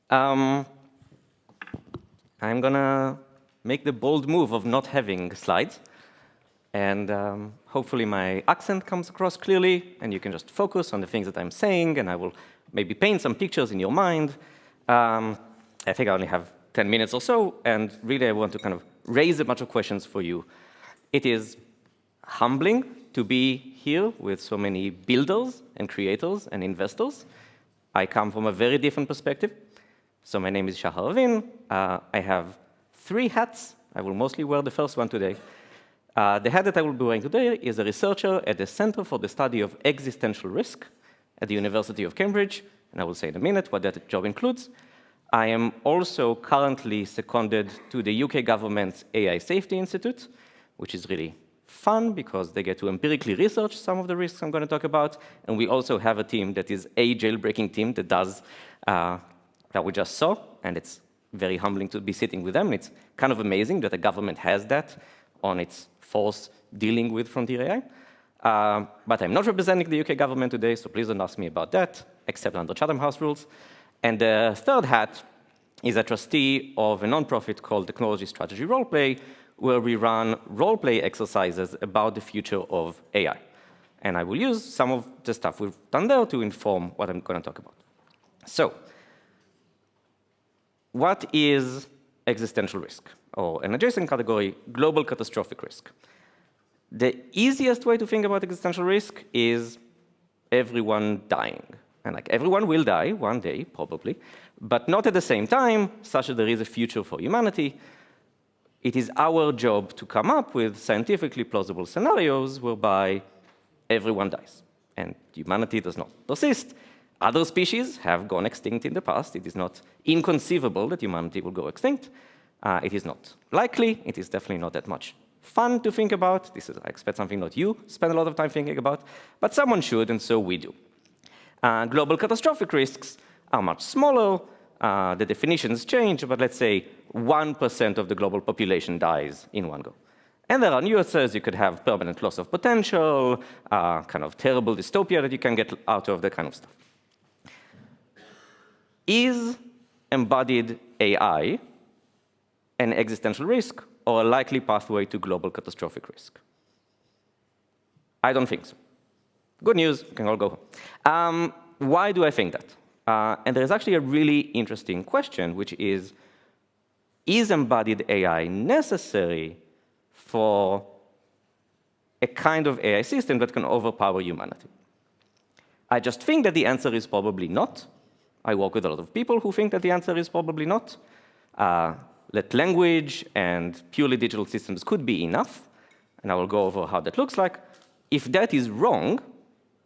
I'm going to make the bold move of not having slides. And hopefully my accent comes across clearly, and you can just focus on the things that I'm saying, and I will maybe paint some pictures in your mind. I think I only have 10 minutes or so, and really I want to kind of raise a bunch of questions for you. It is humbling to be here with so many builders and creators and investors. I come from a very different perspective. So my name is Shahar Avin. I have 3 hats. I will mostly wear the first one today. The hat that I will be wearing today is a researcher at the Center for the Study of Existential Risk at the University of Cambridge, and I will say in a minute what that job includes. I am also currently seconded to the UK government's AI Safety Institute, which is really fun because they get to empirically research some of the risks I'm going to talk about, and we also have a team that is a jailbreaking team that does that we just saw, and it's very humbling to be sitting with them. It's kind of amazing that the government has that on its force dealing with frontier AI. But I'm not representing the UK government today, so please don't ask me about that, except under Chatham House rules. And the third hat is a trustee of a nonprofit called Technology Strategy Roleplay, where we run roleplay exercises about the future of AI. And I will use some of the stuff we've done there to inform what I'm going to talk about. So, what is existential risk? Or an adjacent category, global catastrophic risk. The easiest way to think about existential risk is everyone dying. And like everyone will die one day, probably, but not at the same time, such that there is a future for humanity. It is our job to come up with scientifically plausible scenarios whereby everyone dies, and humanity does not persist. Other species have gone extinct in the past. It is not inconceivable that humanity will go extinct. It is not likely. It is definitely not that much fun to think about. This is, I expect, something not you spend a lot of time thinking about, but someone should, and so we do. Global catastrophic risks are much smaller. The definitions change, but let's say 1% of the global population dies in one go. And there are nuances. You could have permanent loss of potential, kind of terrible dystopia that you can get out of, that kind of stuff. Is embodied AI an existential risk or a likely pathway to global catastrophic risk? I don't think so. Good news, you can all go home. Why do I think that? And there's actually a really interesting question, which is embodied AI necessary for a kind of AI system that can overpower humanity? I just think that the answer is probably not. I work with a lot of people who think that the answer is probably not. That language and purely digital systems could be enough, and I will go over how that looks like. If that is wrong,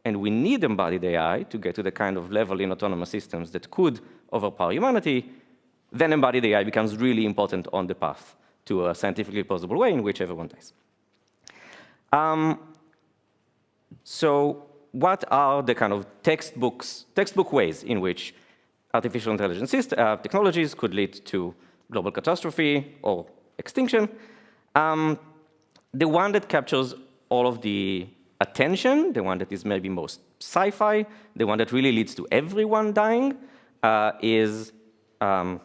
and we need embodied AI to get to the kind of level in autonomous systems that could overpower humanity, then embodied AI becomes really important on the path to a scientifically plausible way in which everyone dies. So what are the kind of textbook ways in which artificial intelligence technologies could lead to global catastrophe or extinction? The one that captures all of the attention, the one that is maybe most sci-fi, the one that really leads to everyone dying, is an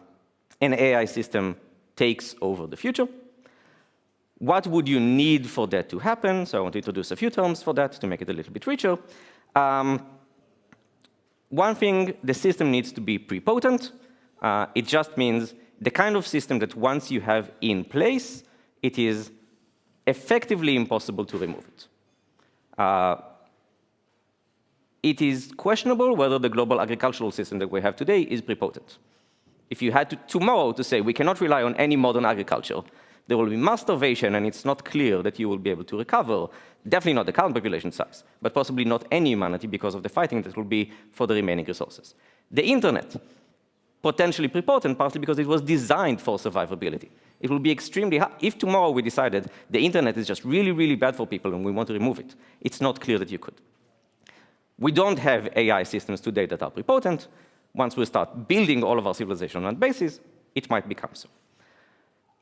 AI system takes over the future. What would you need for that to happen? So I want to introduce a few terms for that to make it a little bit richer. One thing, the system needs to be prepotent. It just means the kind of system that once you have in place, it is effectively impossible to remove it. It is questionable whether the global agricultural system that we have today is prepotent. If you had to tomorrow to say we cannot rely on any modern agriculture, there will be mass starvation, and it's not clear that you will be able to recover, definitely not the current population size, but possibly not any humanity because of the fighting that will be for the remaining resources. The internet, potentially prepotent, partly because it was designed for survivability. It will be extremely hard. If tomorrow we decided the internet is just really, really bad for people and we want to remove it, it's not clear that you could. We don't have AI systems today that are prepotent. Once we start building all of our civilization on that basis, it might become so.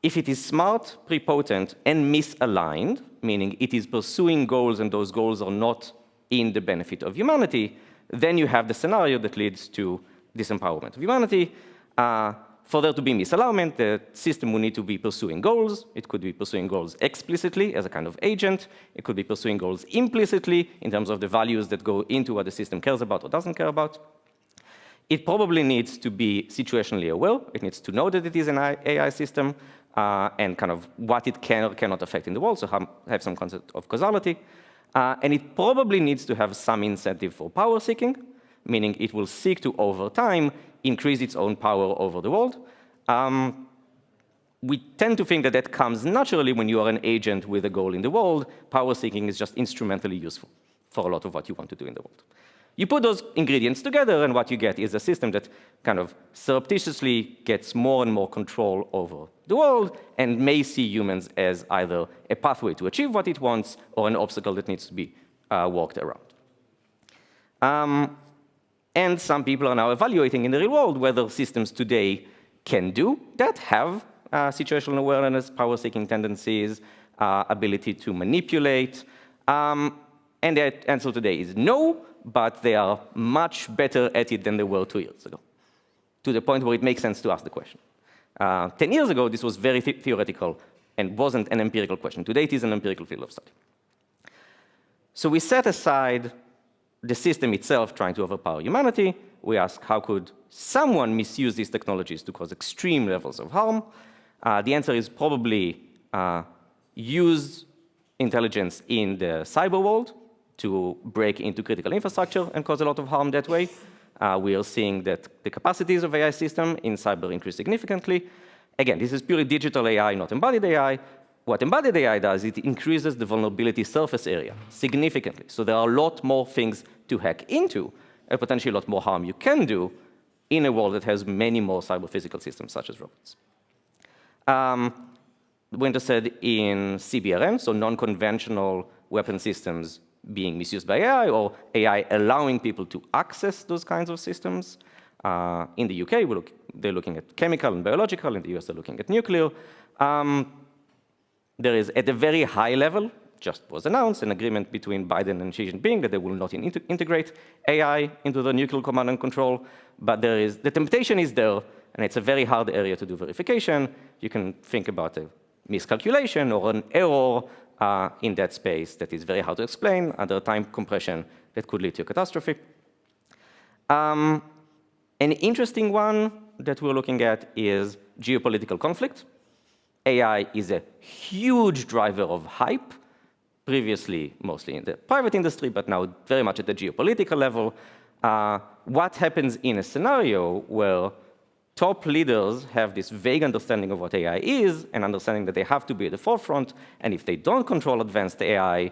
If it is smart, prepotent, and misaligned, meaning it is pursuing goals and those goals are not in the benefit of humanity, then you have the scenario that leads to disempowerment of humanity. For there to be misalignment, the system will need to be pursuing goals. It could be pursuing goals explicitly as a kind of agent. It could be pursuing goals implicitly in terms of the values that go into what the system cares about or doesn't care about. It probably needs to be situationally aware. It needs to know that it is an AI system and kind of what it can or cannot affect in the world, so have some concept of causality. And it probably needs to have some incentive for power seeking, meaning it will seek to, over time, increase its own power over the world. We tend to think that that comes naturally when you are an agent with a goal in the world. Power seeking is just instrumentally useful for a lot of what you want to do in the world. You put those ingredients together, and what you get is a system that kind of surreptitiously gets more and more control over the world and may see humans as either a pathway to achieve what it wants or an obstacle that needs to be worked around. And some people are now evaluating in the real world whether systems today can do that, have situational awareness, power-seeking tendencies, ability to manipulate. And the answer today is no, but they are much better at it than they were 2 years ago, to the point where it makes sense to ask the question. 10 years ago, this was very theoretical and wasn't an empirical question. Today, it is an empirical field of study. So we set aside the system itself trying to overpower humanity. We ask, how could someone misuse these technologies to cause extreme levels of harm? The answer is probably use intelligence in the cyber world to break into critical infrastructure and cause a lot of harm that way. We are seeing that the capacities of AI system in cyber increase significantly. Again, this is purely digital AI, not embodied AI. What embodied AI does, it increases the vulnerability surface area significantly. So there are a lot more things to hack into, and potentially a lot more harm you can do in a world that has many more cyber-physical systems, such as robots. We're interested in CBRN, so non-conventional weapon systems being misused by AI, or AI allowing people to access those kinds of systems. In the UK, they're looking at chemical and biological. In the US, they're looking at nuclear. There is, at a very high level, just was announced, an agreement between Biden and Xi Jinping that they will not integrate AI into the nuclear command and control. But the temptation is there, and it's a very hard area to do verification. You can think about a miscalculation or an error in that space that is very hard to explain under time compression that could lead to a catastrophe. An interesting one that we're looking at is geopolitical conflict. AI is a huge driver of hype, previously mostly in the private industry, but now very much at the geopolitical level. What happens in a scenario where top leaders have this vague understanding of what AI is and understanding that they have to be at the forefront, and if they don't control advanced AI,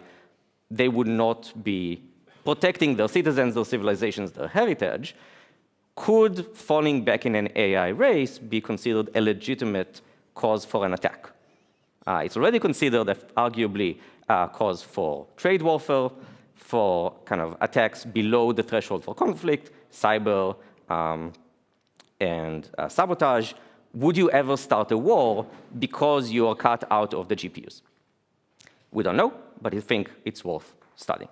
they would not be protecting their citizens, their civilizations, their heritage. Could falling back in an AI race be considered a legitimate cause for an attack? It's already considered arguably a cause for trade warfare, for kind of attacks below the threshold for conflict, cyber, and sabotage. Would you ever start a war because you are cut out of the GPUs? We don't know, but I think it's worth studying.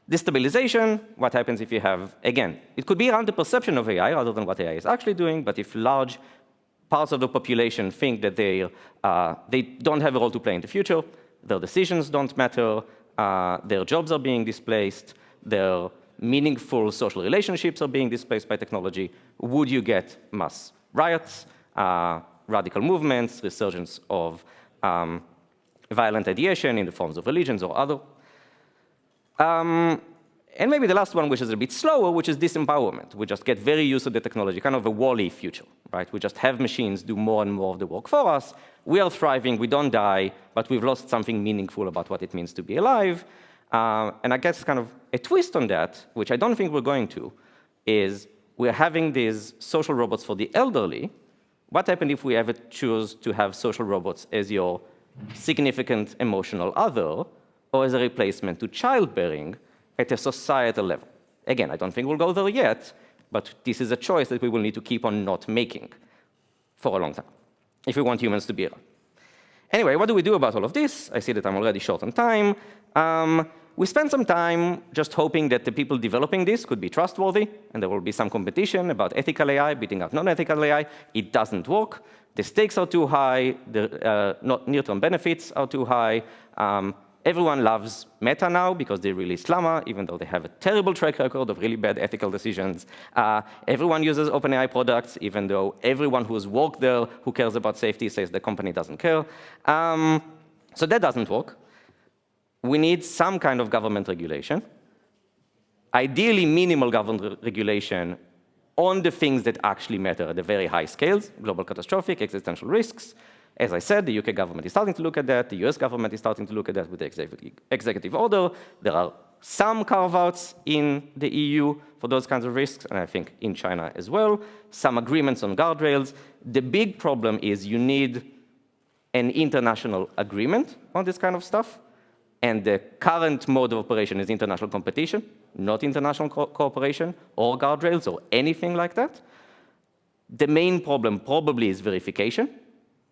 Destabilization, what happens if you have, again, it could be around the perception of AI rather than what AI is actually doing, but if large parts of the population think that they don't have a role to play in the future, their decisions don't matter, their jobs are being displaced, their meaningful social relationships are being displaced by technology, would you get mass riots, radical movements, resurgence of violent ideation in the forms of religions or other? And maybe the last one, which is a bit slower, which is disempowerment. We just get very used to the technology, kind of a WALL-E future, right? We just have machines do more and more of the work for us. We are thriving, we don't die, but we've lost something meaningful about what it means to be alive. And I guess kind of a twist on that, which I don't think we're going to, is we're having these social robots for the elderly. What happens if we ever choose to have social robots as your significant emotional other, or as a replacement to childbearing at a societal level? Again, I don't think we'll go there yet, but this is a choice that we will need to keep on not making for a long time if we want humans to be around. Anyway, what do we do about all of this? I see that I'm already short on time. we spent some time just hoping that the people developing this could be trustworthy, and there will be some competition about ethical AI beating out non-ethical AI. It doesn't work. The stakes are too high. The near-term benefits are too high. Everyone loves Meta now because they released Llama, even though they have a terrible track record of really bad ethical decisions. Everyone uses OpenAI products, even though everyone who's worked there, who cares about safety, says the company doesn't care. So that doesn't work. We need some kind of government regulation, ideally minimal government regulation on the things that actually matter at the very high scales, global catastrophic, existential risks. As I said, the UK government is starting to look at that. The US government is starting to look at that with the executive order. There are some carve-outs in the EU for those kinds of risks, and I think in China as well. Some agreements on guardrails. The big problem is you need an international agreement on this kind of stuff. And the current mode of operation is international competition, not international cooperation or guardrails or anything like that. The main problem probably is verification.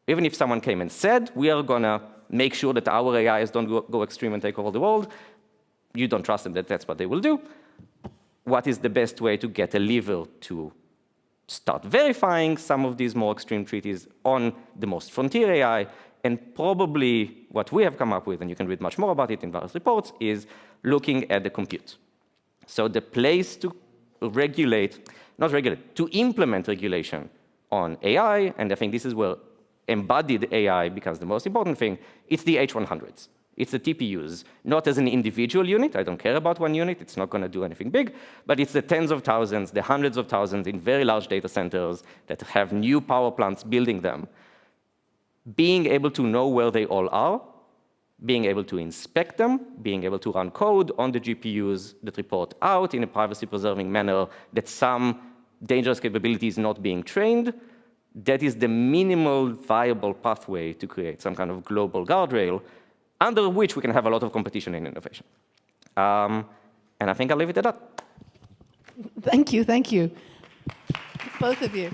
Even if someone came and said, we are going to make sure that our AIs don't go extreme and take over the world, you don't trust them that that's what they will do. What is the best way to get a lever to start verifying some of these more extreme treaties on the most frontier AI? And probably what we have come up with, and you can read much more about it in various reports, is looking at the compute. So the place to to implement regulation on AI, and I think this is where embodied AI becomes the most important thing, it's the H100s. It's the TPUs, not as an individual unit. I don't care about one unit. It's not going to do anything big. But it's the tens of thousands, the hundreds of thousands in very large data centers that have new power plants building them. Being able to know where they all are, being able to inspect them, being able to run code on the GPUs that report out in a privacy-preserving manner that some dangerous capability is not being trained, that is the minimal viable pathway to create some kind of global guardrail under which we can have a lot of competition and innovation. And I think I'll leave it at that. Thank you, both of you.